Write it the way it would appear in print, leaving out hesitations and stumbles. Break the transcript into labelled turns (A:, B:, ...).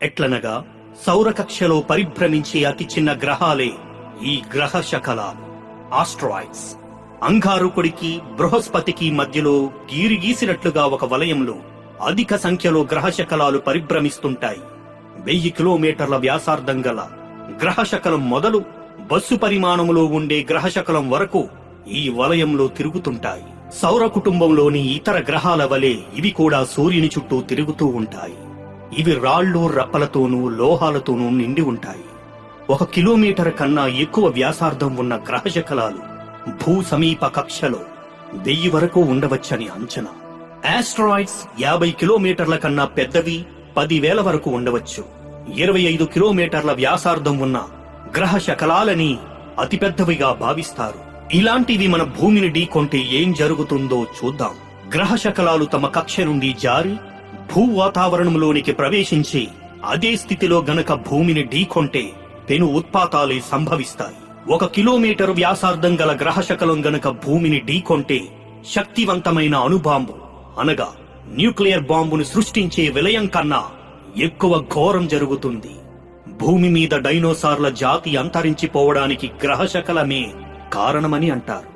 A: ఎట్లనగా సౌరకక్షలో పరిభ్రమించే అతి చిన్న గ్రహాలే ఈ గ్రహ శకలాలు, ఆస్ట్రాయిడ్స్. అంగారకుడికి బృహస్పతికి మధ్యలో గీరిగీసినట్లుగా ఒక వలయంలో అధిక సంఖ్యలో గ్రహ శకలాలు పరిభ్రమిస్తుంటాయి. 1000 కిలోమీటర్ల వ్యాసార్థం గల గ్రహశకలం మొదలు బస్సు పరిమాణములో ఉండే గ్రహశకలం వరకు ఈ వలయంలో తిరుగుతుంటాయి. సౌర కుటుంబంలోని ఇతర గ్రహాల వలె ఇవి కూడా సూర్యుని చుట్టూ తిరుగుతూ ఉంటాయి. ఇవి రాళ్ళు, రప్పలతోనూ లోహాలతోనూ నిండి ఉంటాయి. 1 కిలోమీటర్ కన్నా ఎక్కువ వ్యాసార్థం ఉన్న గ్రహశకలాలు భూ సమీప కక్షలో 1000 వరకు ఉండవచ్చని అంచనా. ఆస్ట్రాయిడ్స్ 50 కిలోమీటర్ల కన్నా పెద్దవి 10,000 వరకు ఉండవచ్చు. 25 కిలోమీటర్ల వ్యాసార్థం ఉన్న గ్రహ శకలాలని అతిపెద్దవిగా భావిస్తారు. ఇలాంటివి మన భూమిని ఢీకొంటే ఏం జరుగుతుందో చూద్దాం. గ్రహ శకలాలు తమ కక్ష నుండి జారి భూ వాతావరణంలోనికి ప్రవేశించి అదే స్థితిలో గనక భూమిని ఢీకొంటే పెను ఉత్పాతాలే సంభవిస్తాయి. 1 కిలోమీటరు వ్యాసార్థం గల గ్రహ శకలం గనక భూమిని ఢీకొంటే శక్తివంతమైన అణుబాంబు అనగా న్యూక్లియర్ బాంబును సృష్టించే విలయం కన్నా ఎక్కువ ఘోరం జరుగుతుంది. భూమి మీద డైనోసార్ల జాతి అంతరించిపోవడానికి గ్రహశకలమే కారణమని అంటారు.